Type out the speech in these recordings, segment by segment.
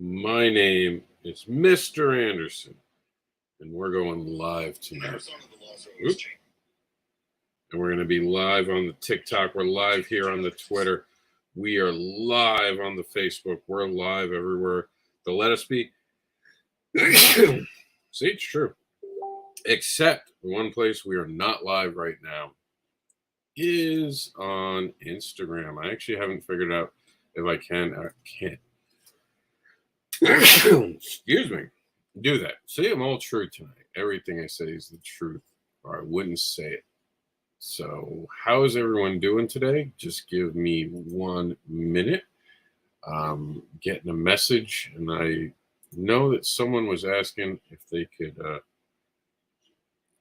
My name is Mr. Anderson, and we're going live tonight. Oop. And we're going to be live on the TikTok. We're live here on the Twitter. We are live on the Facebook. We're live everywhere. The Let Us Be. See, it's true. Except the one place we are not live right now is on Instagram. I actually haven't figured out if I can. I can't. Excuse me. Do that. See, I'm all true tonight. Everything I say is the truth, or I wouldn't say it. So, how is everyone doing today? Just give me 1 minute. Getting a message, and I know that someone was asking if they could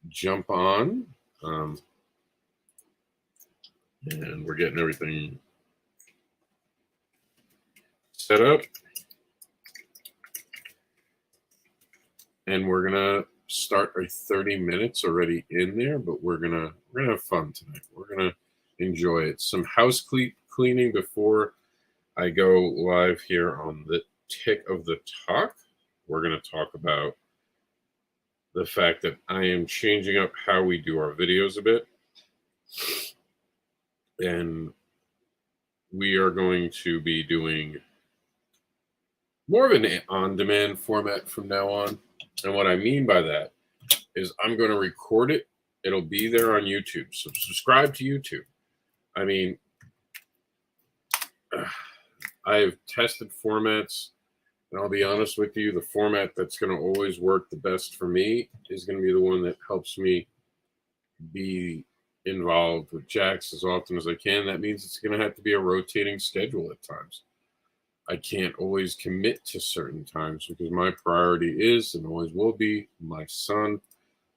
jump on. And we're getting everything set up. And we're gonna start our 30 minutes already in there, but we're gonna have fun tonight. We're gonna enjoy it. Some house cleaning before I go live here on the Tick of the Talk. We're gonna talk about the fact that I am changing up how we do our videos a bit, and we are going to be doing more of an on-demand format from now on. And what I mean by that is I'm going to record it. It'll be there on YouTube. So subscribe to YouTube. I mean, I've tested formats, and I'll be honest with you, the format that's going to always work the best for me is going to be the one that helps me be involved with Jax as often as I can. That means it's going to have to be a rotating schedule at times. I can't always commit to certain times because my priority is and always will be my son.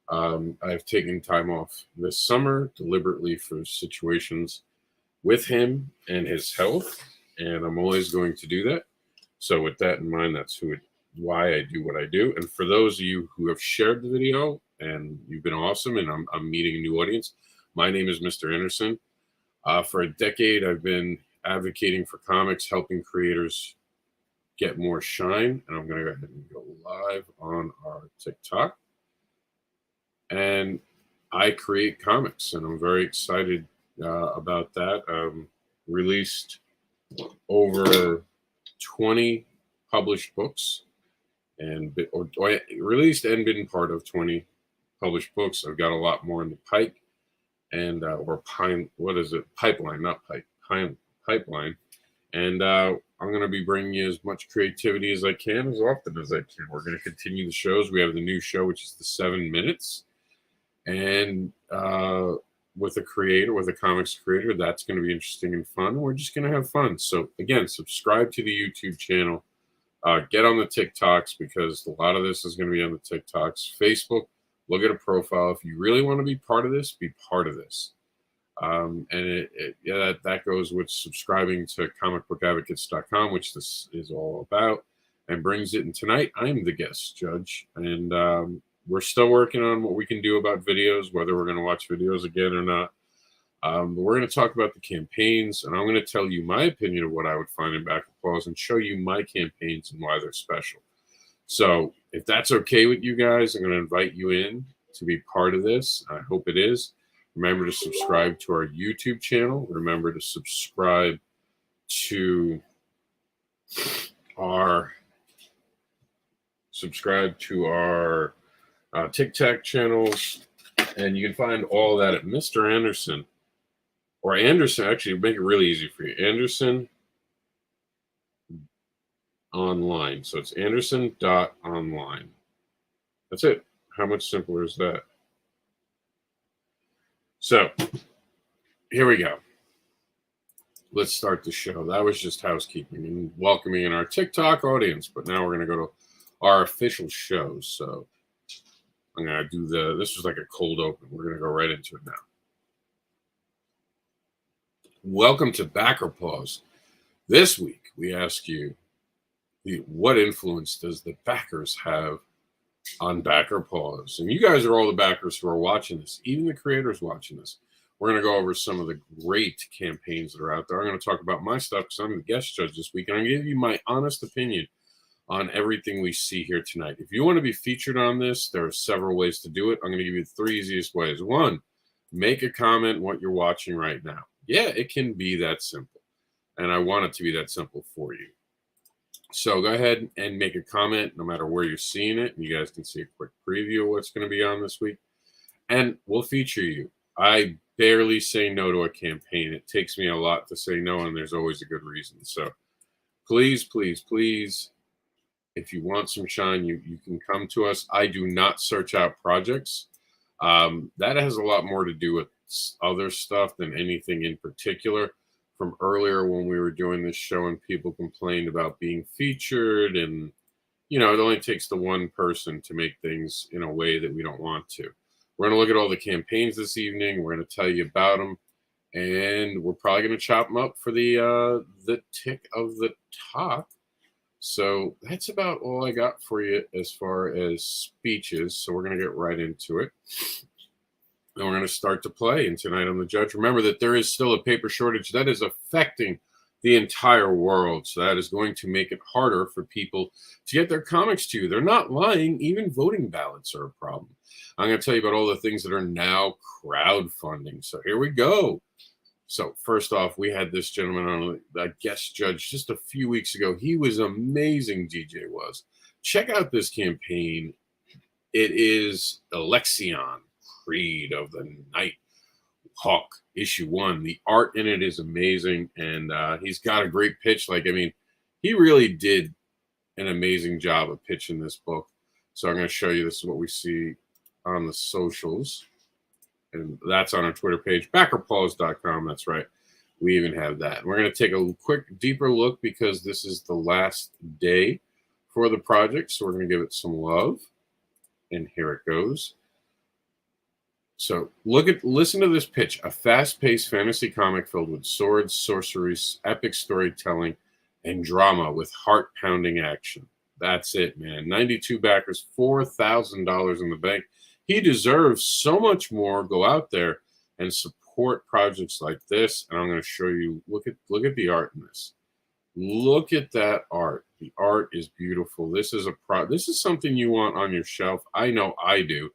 I've taken time off this summer deliberately for situations with him and his health, and I'm always going to do that. So with that in mind, that's why I do what I do. And for those of you who have shared the video and you've been awesome, and I'm meeting a new audience, my name is Mr. Anderson. For a decade, I've been advocating for comics, helping creators get more shine. And I'm going to go ahead and go live on our TikTok. And I create comics, and I'm very excited about that. Released over 20 published books, and released and been part of 20 published books. I've got a lot more in the pipe, and pipeline, not pipe, pipeline. And I'm going to be bringing you as much creativity as I can, as often as I can. We're going to continue the shows. We have the new show, which is the 7 minutes. And with a comics creator, that's going to be interesting and fun. We're just going to have fun. So again, subscribe to the YouTube channel. Get on the TikToks, because a lot of this is going to be on the TikToks. Facebook, look at a profile. If you really want to be part of this, be part of this. And that goes with subscribing to comicbookadvocates.com, which this is all about, and brings it. And tonight I'm the guest judge, and we're still working on what we can do about videos, whether we're going to watch videos again or not. But we're going to talk about the campaigns, and I'm going to tell you my opinion of what I would find in BACKERPAUSE and show you my campaigns and why they're special. So if that's okay with you guys, I'm going to invite you in to be part of this. I hope it is. Remember to subscribe to our YouTube channel. Remember to subscribe to our TikTok channels, and you can find all that at Mr. Anderson, or Anderson. Actually, make it really easy for you. Anderson online. So it's anderson.online. That's it. How much simpler is that? So here we go. Let's start the show. That was just housekeeping and welcoming in our TikTok audience. But now we're going to go to our official show. So I'm going to do this was like a cold open. We're going to go right into it now. Welcome to BACKERPAUSE. This week, we ask you, what influence does the backers have on BACKERPAUSE? And you guys are all the backers who are watching this, even the creators watching this. We're going to go over some of the great campaigns that are out there. I'm going to talk about my stuff because I'm the guest judge this week, and I'm going to give you my honest opinion on everything we see here tonight. If you want to be featured on this, there are several ways to do it. I'm going to give you 3 easiest ways. 1, make a comment what you're watching right now. Yeah, it can be that simple. And I want it to be that simple for you. So go ahead and make a comment no matter where you're seeing it. You guys can see a quick preview of what's going to be on this week. And we'll feature you. I barely say no to a campaign. It takes me a lot to say no, and there's always a good reason. So please, please, please, if you want some shine, you can come to us. I do not search out projects. That has a lot more to do with other stuff than anything in particular. From earlier when we were doing this show and people complained about being featured, and it only takes the one person to make things in a way that we don't want to. We're going to look at all the campaigns this evening. We're going to tell you about them, and we're probably going to chop them up for the tick of the top. So that's about all I got for you as far as speeches. So we're going to get right into it. And we're going to start to play. And tonight I'm the judge. Remember that there is still a paper shortage that is affecting the entire world. So that is going to make it harder for people to get their comics to you. They're not lying. Even voting ballots are a problem. I'm going to tell you about all the things that are now crowdfunding. So here we go. So first off, we had this gentleman on a guest judge just a few weeks ago. He was amazing, DJ was. Check out this campaign. It is Alexion, Creed of the Night Hawk, issue 1. The art in it is amazing, and he's got a great pitch. He really did an amazing job of pitching this book. So I'm going to show you, this is what we see on the socials, and that's on our Twitter page, BACKERPAUSE.com. That's right. We even have that. And we're going to take a quick, deeper look because this is the last day for the project, so we're going to give it some love. And here it goes. So listen to this pitch. A fast-paced fantasy comic filled with swords, sorcery, epic storytelling, and drama with heart-pounding action. That's it, man. 92 backers, $4,000 in the bank. He deserves so much more. Go out there and support projects like this. And I'm going to show you, look at the art in this. Look at that art. The art is beautiful. This is something you want on your shelf. I know I do.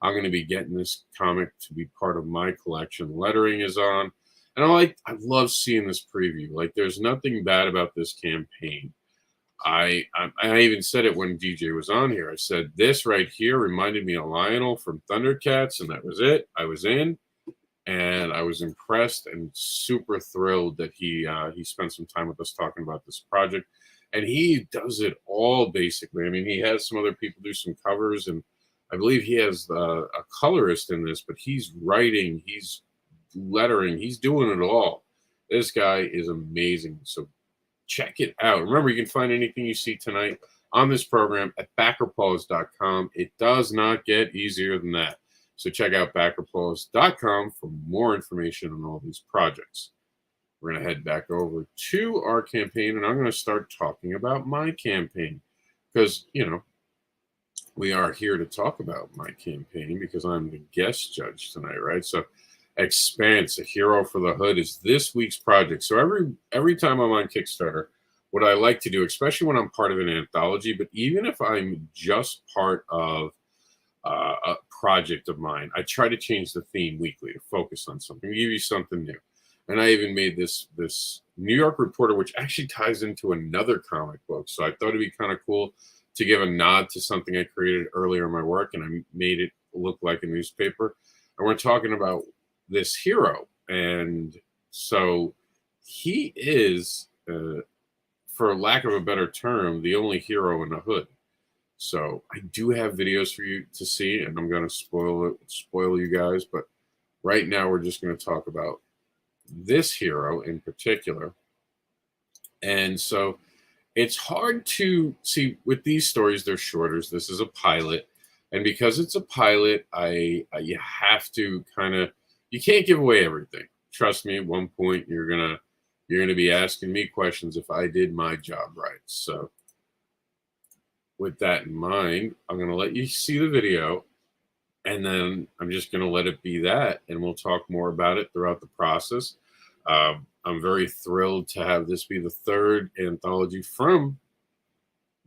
I'm going to be getting this comic to be part of my collection. Lettering is on. And I love seeing this preview. There's nothing bad about this campaign. I even said it when DJ was on here. I said, this right here reminded me of Lionel from Thundercats, and that was it. I was in, and I was impressed and super thrilled that he spent some time with us talking about this project. And he does it all, basically. He has some other people do some covers, and I believe he has a colorist in this, but he's writing, he's lettering, he's doing it all. This guy is amazing. So check it out. Remember, you can find anything you see tonight on this program at BACKERPAUSE.com. It does not get easier than that. So check out BACKERPAUSE.com for more information on all these projects. We're going to head back over to our campaign, and I'm going to start talking about my campaign because, we are here to talk about my campaign because I'm the guest judge tonight, right? So Expanse, A Hero for the Hood is this week's project. So every time I'm on Kickstarter, what I like to do, especially when I'm part of an anthology, but even if I'm just part of a project of mine, I try to change the theme weekly to focus on something, give you something new. And I even made this New York Reporter, which actually ties into another comic book. So I thought it'd be kind of cool to give a nod to something I created earlier in my work, and I made it look like a newspaper. And we're talking about this hero. And so he is, for lack of a better term, the only hero in the hood. So I do have videos for you to see, and I'm going to spoil you guys. But right now we're just going to talk about this hero in particular. And so it's hard to see with these stories. They're shorter. This is a pilot. And because it's a pilot, you have to you can't give away everything. Trust me, at one point you're gonna be asking me questions if I did my job right. So with that in mind, I'm gonna let you see the video, and then I'm just gonna let it be that, and we'll talk more about it throughout the process. I'm very thrilled to have this be the third anthology from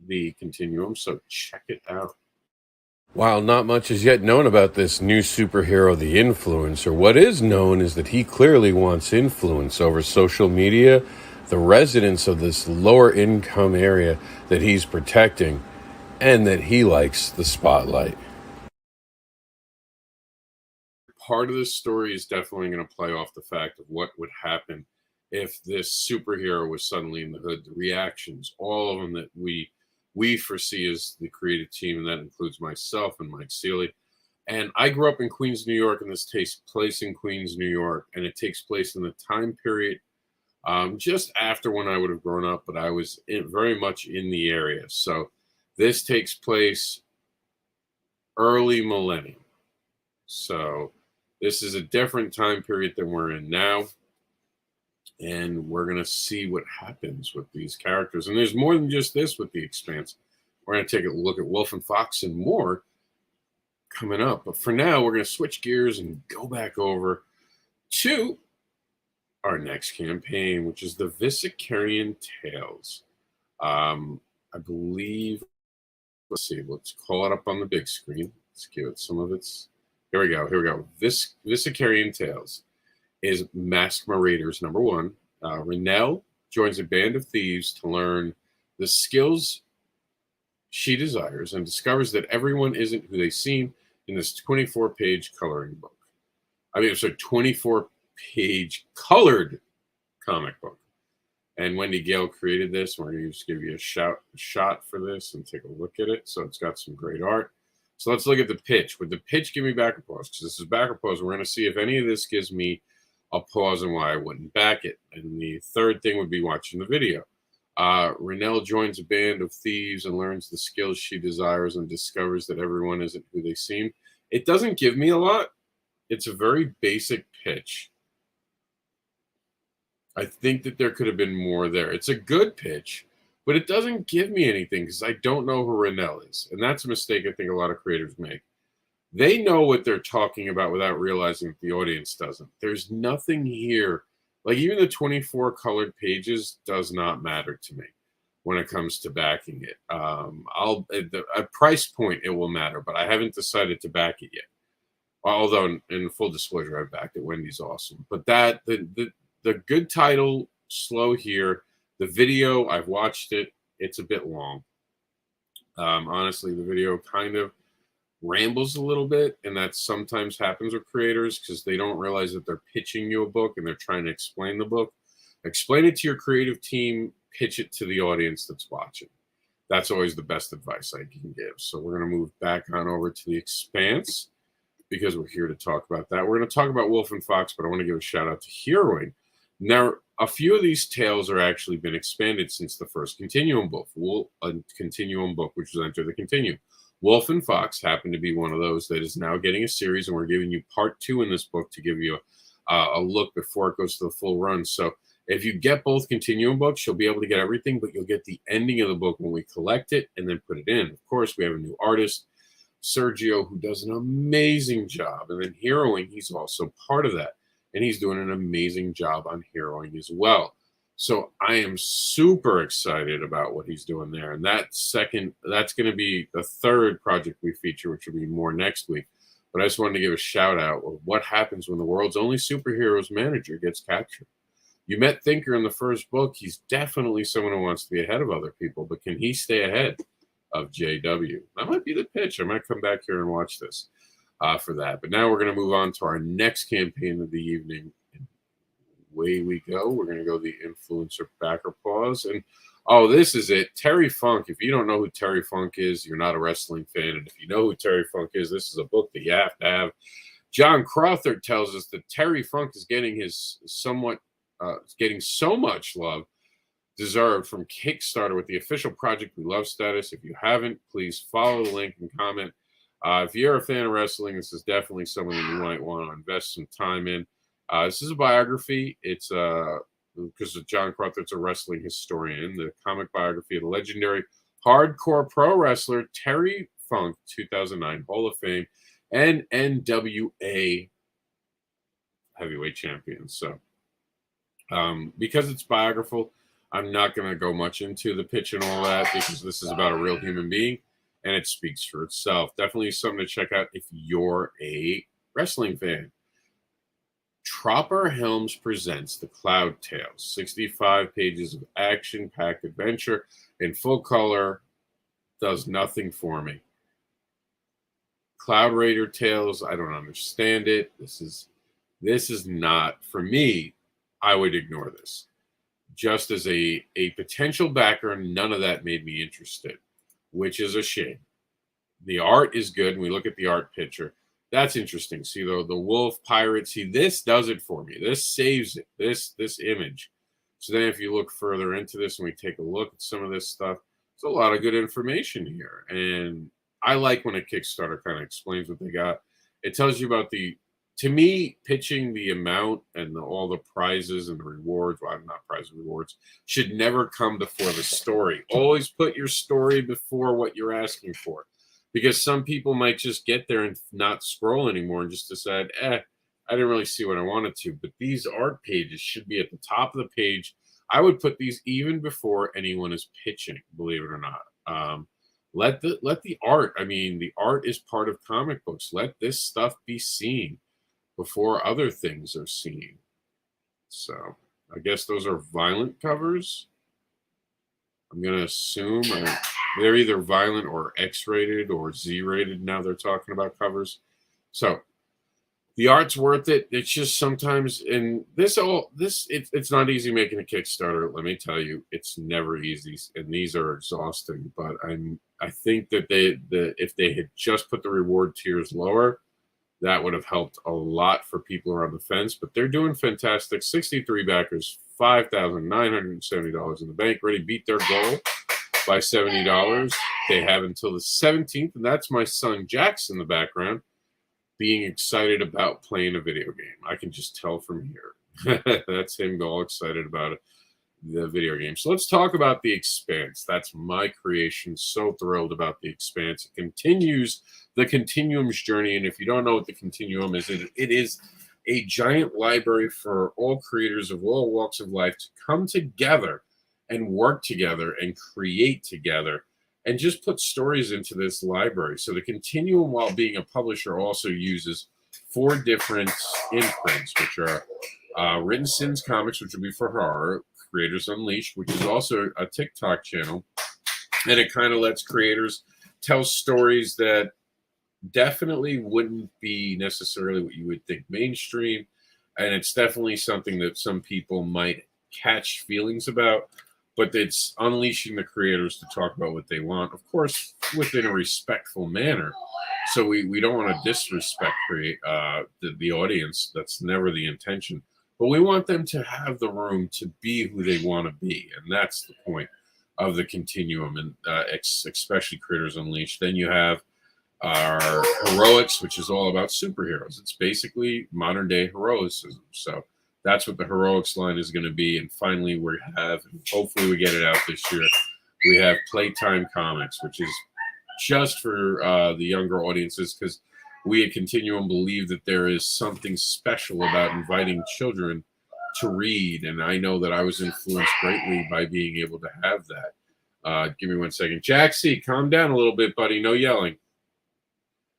the continuum, so check it out. While not much is yet known about this new superhero, the Influencer, what is known is that he clearly wants influence over social media, the residents of this lower income area that he's protecting, and that he likes the spotlight. Part of this story is definitely going to play off the fact of what would happen if this superhero was suddenly in the hood. The reactions, all of them that we foresee as the creative team, and that includes myself and Mike Seeley. And I grew up in Queens, New York, and this takes place in Queens, New York, and it takes place in the time period just after when I would have grown up, but I was very much in the area. So this takes place early millennium. So this is a different time period than we're in now. And we're going to see what happens with these characters. And there's more than just this with The Expanse. We're going to take a look at Wolf and Fox and more coming up. But for now, we're going to switch gears and go back over to our next campaign, which is the Visicarian Tales. I believe, let's see, let's call it up on the big screen. Let's give it some of its. Here we go. Visicarian Tales is Mask Marauders #1. Renelle joins a band of thieves to learn the skills she desires and discovers that everyone isn't who they seem in this 24-page coloring book. I mean, it's a 24-page colored comic book. And Wendy Gale created this. We're going to just give you a shot for this and take a look at it. So it's got some great art. So let's look at the pitch. Would the pitch give me BACKERPAUSE? Because this is BACKERPAUSE. We're going to see if any of this gives me a pause and why I wouldn't back it. And the third thing would be watching the video. Renelle joins a band of thieves and learns the skills she desires and discovers that everyone isn't who they seem. It doesn't give me a lot. It's a very basic pitch. I think that there could have been more there. It's a good pitch, but it doesn't give me anything because I don't know who Renelle is. And that's a mistake I think a lot of creators make. They know what they're talking about without realizing that the audience doesn't. There's nothing here. Like even the 24 colored pages does not matter to me when it comes to backing it. At price point, it will matter, but I haven't decided to back it yet. Although in full disclosure, I backed it. Wendy's awesome. But the good title, slow here. The video, I've watched it. It's a bit long. Honestly, the video kind of rambles a little bit, and that sometimes happens with creators because they don't realize that they're pitching you a book and they're trying to explain the book. Explain it to your creative team, pitch it to the audience that's watching. That's always the best advice I can give. So we're going to move back on over to The Expanse because we're here to talk about that. We're going to talk about Wolf and Fox, but I want to give a shout out to HEROiX. Now, a few of these tales are actually been expanded since the first Continuum book, which was Enter the Continuum. Wolf and Fox happen to be one of those that is now getting a series, and we're giving you part 2 in this book to give you a look before it goes to the full run. So if you get both Continuum books, you'll be able to get everything, but you'll get the ending of the book when we collect it and then put it in. Of course, we have a new artist, Sergio, who does an amazing job. And then HEROiX, he's also part of that. And he's doing an amazing job on HEROiX as well. So I am super excited about what he's doing there. And that's going to be the third project we feature, which will be more next week. But I just wanted to give a shout out of what happens when the world's only superheroes manager gets captured. You met Thinker in the first book. He's definitely someone who wants to be ahead of other people, but can he stay ahead of JW? That might be the pitch. I might come back here and watch this for that. But now we're going to move on to our next campaign of the evening. Away we go. We're going to go the Influencer BACKERPAUSE. And oh, this is it. Terry Funk. If you don't know who Terry Funk is, you're not a wrestling fan. And if you know who Terry Funk is, this is a book that you have to have. John Crawford tells us that Terry Funk is getting getting so much love deserved from Kickstarter with the official Project We Love status. If you haven't, please follow the link and comment. If you're a fan of wrestling, this is definitely someone that you might want to invest some time in. This is a biography. It's because John Crawford's a wrestling historian. The comic biography of the legendary hardcore pro wrestler Terry Funk, 2009 Hall of Fame and NWA heavyweight champion. So because it's biographical, I'm not going to go much into the pitch and all that because this is about a real human being and it speaks for itself. Definitely something to check out if you're a wrestling fan. Tropper Helms presents The Cloud Tales, 65 pages of action-packed adventure in full color. Does nothing for me. Cloud Raider Tales, I don't understand it. This is not for me. I would ignore this. Just as a potential backer, none of that made me interested, which is a shame. The art is good, and we look at the art picture. That's interesting. See, the wolf pirate, see, this does it for me. This saves it, this image. So then if you look further into this and we take a look at some of this stuff, there's a lot of good information here. And I like when a Kickstarter kind of explains what they got. It tells you about to me, pitching the amount and all the prizes and the rewards, well, not prizes, rewards, should never come before the story. Always put your story before what you're asking for. Because some people might just get there and not scroll anymore and just decide, I didn't really see what I wanted to. But these art pages should be at the top of the page. I would put these even before anyone is pitching, believe it or not. Let the art, I mean, the art is part of comic books. Let this stuff be seen before other things are seen. So I guess those are violent covers. I'm going to assume they're either violent or X-rated or Z-rated. Now they're talking about covers. So the art's worth it. It's just sometimes, and it's not easy making a Kickstarter. Let me tell you, it's never easy, and these are exhausting. But I think that if they had just put the reward tiers lower, that would have helped a lot for people who are on the fence. But they're doing fantastic. 63 backers, $5,970 in the bank, ready to beat their goal by $70. They have until the 17th, and that's my son Jax in the background being excited about playing a video game. I can just tell from here. That's him all excited about it, the video game. So let's talk about The Expanse. That's my creation. So thrilled about The Expanse. It continues the Continuum's journey, and if you don't know what the Continuum is, it is a giant library for all creators of all walks of life to come together and work together and create together and just put stories into this library. So the Continuum, while being a publisher, also uses 4 different imprints, which are Written Sins Comics, which will be for horror, Creators Unleashed, which is also a TikTok channel, and it kind of lets creators tell stories that definitely wouldn't be necessarily what you would think mainstream, and it's definitely something that some people might catch feelings about, but it's unleashing the creators to talk about what they want, of course, within a respectful manner. So we don't want to disrespect the audience. That's never the intention. But we want them to have the room to be who they want to be. And that's the point of the Continuum, and especially Creators Unleashed. Then you have our HEROiX, which is all about superheroes. It's basically modern day heroicism. So that's what the HEROiX line is going to be. And finally, we have, and hopefully we get it out this year, we have Playtime Comics, which is just for the younger audiences, because we at Continuum believe that there is something special about inviting children to read. And I know that I was influenced greatly by being able to have that. Give me 1 second. Jaxie, calm down a little bit, buddy. No yelling.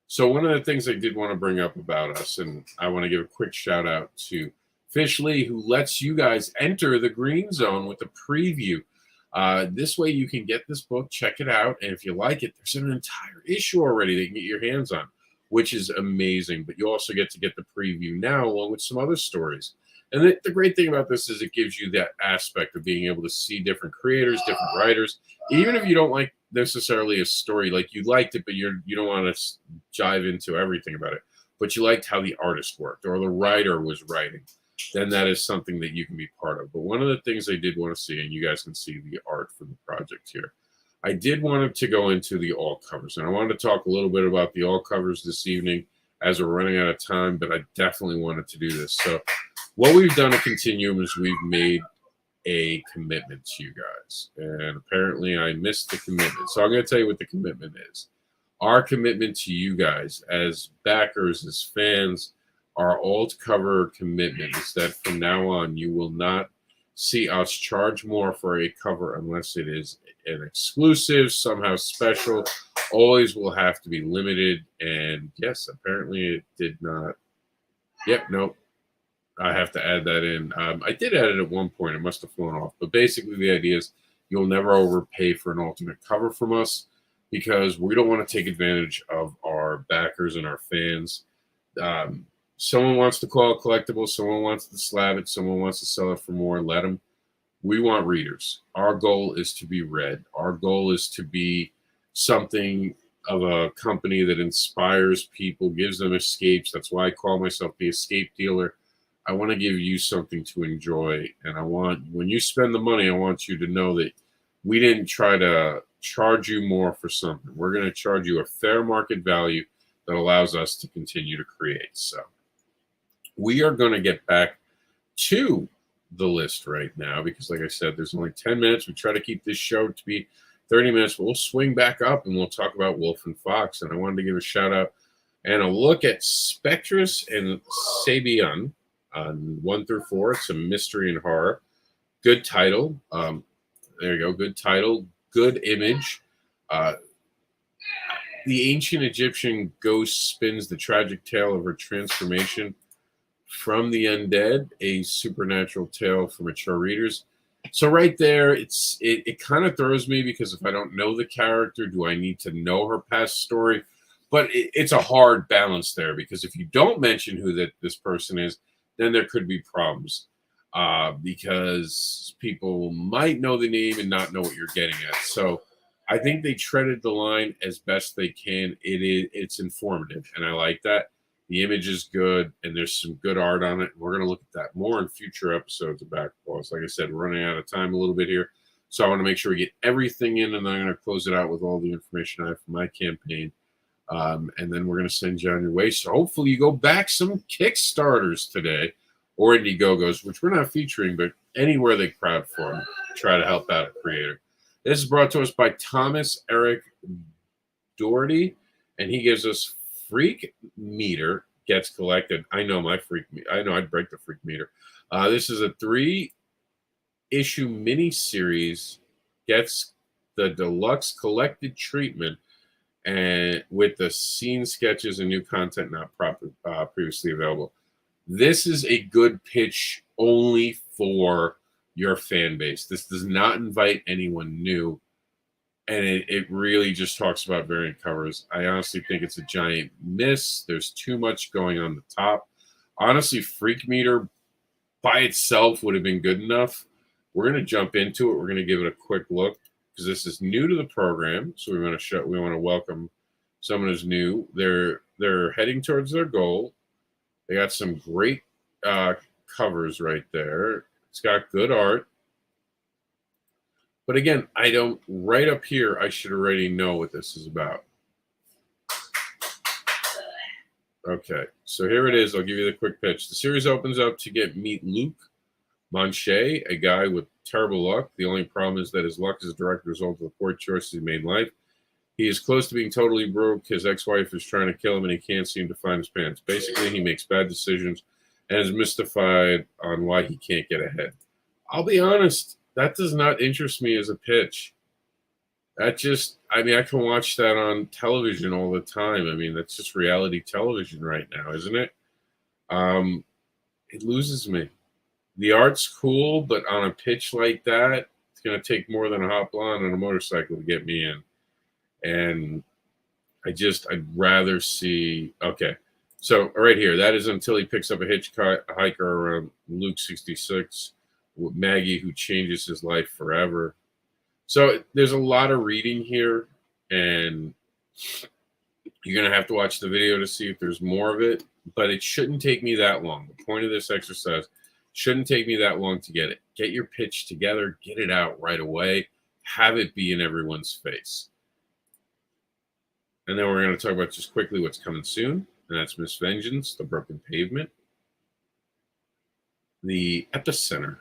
So one of the things I did want to bring up about us, and I want to give a quick shout out to Fish Lee, who lets you guys enter the green zone with a preview. This way you can get this book, check it out, and if you like it, there's an entire issue already that you can get your hands on, which is amazing. But you also get to get the preview now along with some other stories. And the great thing about this is it gives you that aspect of being able to see different creators, different writers. Even if you don't like necessarily a story, like you liked it, but you don't want to dive into everything about it, but you liked how the artist worked or the writer was writing, then that is something that you can be part of. But one of the things I did want to see, and you guys can see the art for the project here, I did want to go into the all covers. And I wanted to talk a little bit about the all covers this evening as we're running out of time, but I definitely wanted to do this. So what we've done at Continuum is we've made a commitment to you guys. And apparently I missed the commitment. So I'm going to tell you what the commitment is. Our commitment to you guys as backers, as fans, our alt cover commitment is that from now on, you will not see us charge more for a cover unless it is an exclusive, somehow special. Always will have to be limited. And yes, apparently it did not. Yep, nope. I have to add that in. I did add it at one point. It must have flown off. But basically, the idea is you'll never overpay for an alternate cover from us because we don't want to take advantage of our backers and our fans. Someone wants to call it collectible. Someone wants to slab it. Someone wants to sell it for more. Let them. We want readers. Our goal is to be read. Our goal is to be something of a company that inspires people, gives them escapes. That's why I call myself the escape dealer. I want to give you something to enjoy. And I want, when you spend the money, I want you to know that we didn't try to charge you more for something. We're going to charge you a fair market value that allows us to continue to create. So we are going to get back to the list right now because, like I said, there's only 10 minutes. We try to keep this show to be 30 minutes, but we'll swing back up and we'll talk about Wolf and FoXx. And I wanted to give a shout out and a look at Spectrus and Sabian on 1 through 4. It's a mystery and horror. Good title. There you go. Good title. Good image. The ancient Egyptian ghost spins the tragic tale of her transformation from the undead, a supernatural tale for mature readers. So right there, it kind of throws me because if I don't know the character, do I need to know her past story? But it's a hard balance there because if you don't mention who this person is, then there could be problems because people might know the name and not know what you're getting at. So I think they treaded the line as best they can. It's informative, and I like that. The image is good, and there's some good art on it. We're going to look at that more in future episodes of BACKERPAUSE. Like I said, we're running out of time a little bit here, so I want to make sure we get everything in, and then I'm going to close it out with all the information I have for my campaign. And then we're going to send you on your way. So hopefully you go back some Kickstarters today or Indiegogos, which we're not featuring, but anywhere they crowd for them, try to help out a creator. This is brought to us by Thomas Eric Doherty, and he gives us Freak Meter gets collected. I know my freak meter. I know I'd break the freak meter. This is a 3-issue mini-series, gets the deluxe collected treatment and with the scene sketches and new content not previously available. This is a good pitch only for your fan base. This does not invite anyone new. And it really just talks about variant covers. I honestly think it's a giant miss. There's too much going on the top. Honestly, Freak Meter by itself would have been good enough. We're going to jump into it. We're going to give it a quick look because this is new to the program. So we want to welcome someone who's new. They're heading towards their goal. They got some great covers right there. It's got good art. But again, right up here, I should already know what this is about. Okay, so here it is. I'll give you the quick pitch. The series opens up to meet Luke Monche, a guy with terrible luck. The only problem is that his luck is a direct result of the poor choices he made in life. He is close to being totally broke. His ex-wife is trying to kill him, and he can't seem to find his pants. Basically, he makes bad decisions and is mystified on why he can't get ahead. I'll be honest. That does not interest me as a pitch. I can watch that on television all the time. I mean, that's just reality television right now, isn't it? It loses me. The art's cool, but on a pitch like that, it's going to take more than a hot blonde on a motorcycle to get me in. And I'd rather see, okay. So right here, that is until he picks up a hitchhiker around Luke 66. With Maggie, who changes his life forever. So there's a lot of reading here, and you're going to have to watch the video to see if there's more of it, but it shouldn't take me that long. The point of this exercise shouldn't take me that long to get it. Get your pitch together, get it out right away, have it be in everyone's face. And then we're going to talk about just quickly what's coming soon, and that's Miss Vengeance, The Broken Pavement, The Epicenter,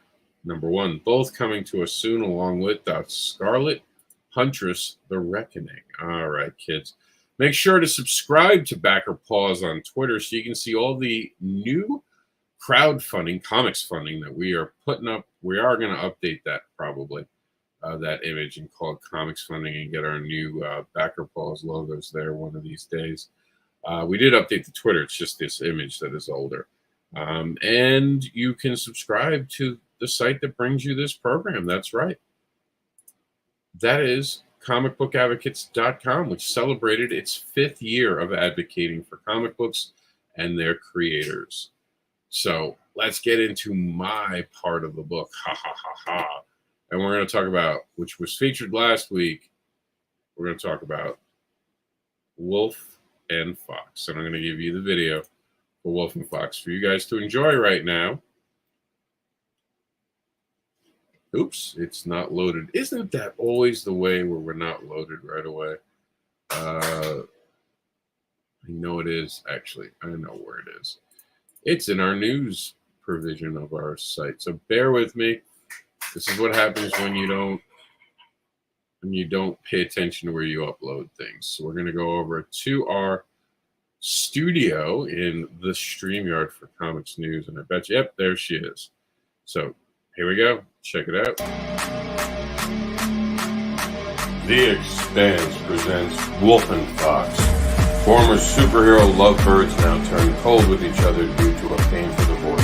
#1, both coming to us soon, along with Scarlet Huntress, The Reckoning. All right, kids. Make sure to subscribe to BACKERPAUSE on Twitter so you can see all the new crowdfunding, comics funding that we are putting up we are going to update that probably, that image, and call it COMiX Funding and get our new BACKERPAUSE logos there one of these days. We did update the Twitter. It's just this image that is older. And you can subscribe to the site that brings you this program. That's right. That is comicbookadvocates.com, which celebrated its 5th year of advocating for comic books and their creators. So let's get into my part of the book. Ha, ha, ha, ha. And we're going to talk about, which was featured last week, we're going to talk about Wolf and Fox. And I'm going to give you the video for Wolf and Fox for you guys to enjoy right now. Oops, it's not loaded. Isn't that always the way where we're not loaded right away? I know it is, actually. I know where it is. It's in our news provision of our site. So bear with me. This is what happens when you don't pay attention to where you upload things. So we're going to go over to our studio in the StreamYard for Comics News. And I bet you, yep, there she is. So here we go. Check it out. The Expanse presents Wolf and Fox. Former superhero lovebirds now turn cold with each other due to a painful divorce.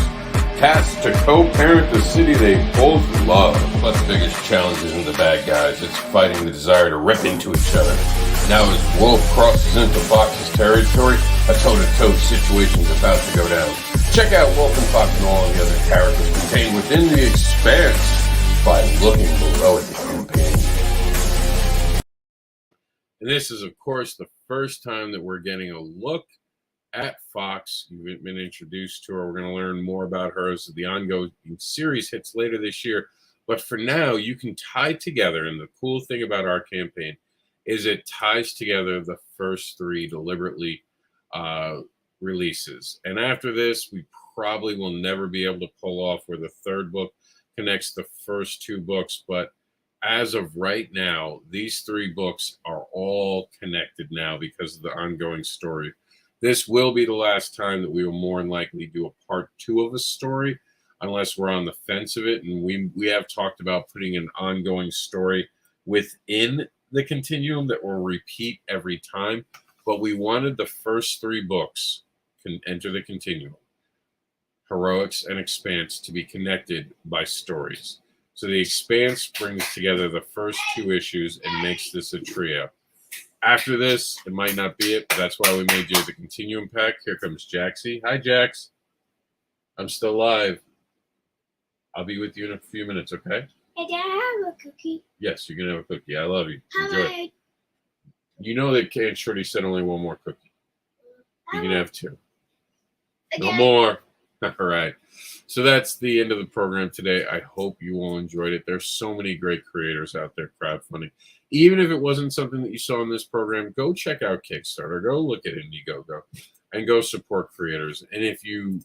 Tasked to co-parent the city they both love. But the biggest challenge isn't the bad guys. It's fighting the desire to rip into each other. Now as Wolf crosses into Fox's territory, a toe-to-toe situation is about to go down. Check out Wolf and Fox and all the other characters contained within the Expanse by looking below at the campaign. And this is, of course, the first time that we're getting a look at Fox. You've been introduced to her. We're going to learn more about her as the ongoing series hits later this year. But for now, you can tie together, and the cool thing about our campaign is it ties together the first 3 deliberately releases. And after this, we probably will never be able to pull off where the 3rd book connects the first 2 books. But as of right now, these 3 books are all connected now because of the ongoing story. This will be the last time that we will more than likely do a part 2 of a story, unless we're on the fence of it. And we have talked about putting an ongoing story within the continuum that will repeat every time. But we wanted the first 3 books can enter the continuum, HEROiX and Expanse, to be connected by stories. So the Expanse brings together the first 2 issues and makes this a trio. After this, it might not be it, but that's why we made you the continuum pack. Here comes Jaxie. Hi, Jax. I'm still live. I'll be with you in a few minutes, okay? Hey, Dad, I have a cookie. Yes, you're going to have a cookie. I love you. How Enjoy. about You know that Aunt Shorty said only 1 more cookie. You can have 2. No Dad, more. All right. So that's the end of the program today. I hope you all enjoyed it. There's so many great creators out there crowdfunding. Even if it wasn't something that you saw in this program, go check out Kickstarter. Go look at Indiegogo and go support creators. And if you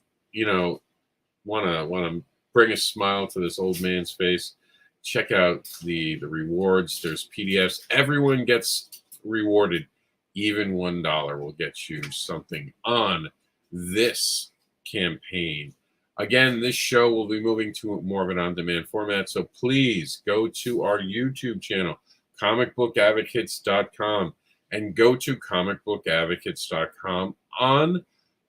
want to bring a smile to this old man's face, check out the rewards. There's PDFs. Everyone gets rewarded. Even $1 will get you something on this campaign. Again, this show will be moving to more of an on-demand format, so please go to our YouTube channel, comicbookadvocates.com, and go to comicbookadvocates.com on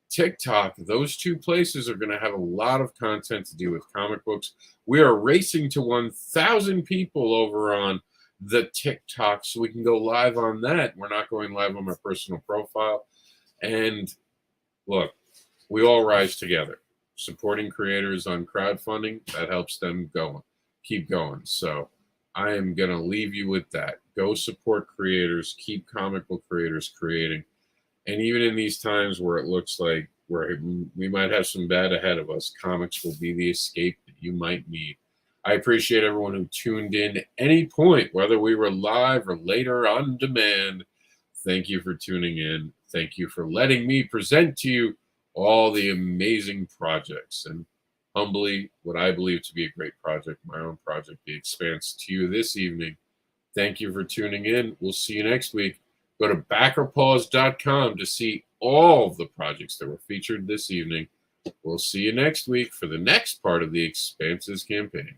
TikTok. Those 2 places are going to have a lot of content to do with comic books. We are racing to 1,000 people over on the TikTok, so we can go live on that. We're not going live on my personal profile. And look, we all rise together. Supporting creators on crowdfunding, that helps them keep going. So I am going to leave you with that. Go support creators. Keep comic book creators creating. And even in these times where it looks like we might have some bad ahead of us, comics will be the escape that you might need. I appreciate everyone who tuned in at any point, whether we were live or later on demand. Thank you for tuning in. Thank you for letting me present to you all the amazing projects, and humbly, what I believe to be a great project, my own project, The Expanse, to you this evening. Thank you for tuning in. We'll see you next week. Go to BACKERPAUSE.com to see all of the projects that were featured this evening. We'll see you next week for the next part of the Expanse's campaign.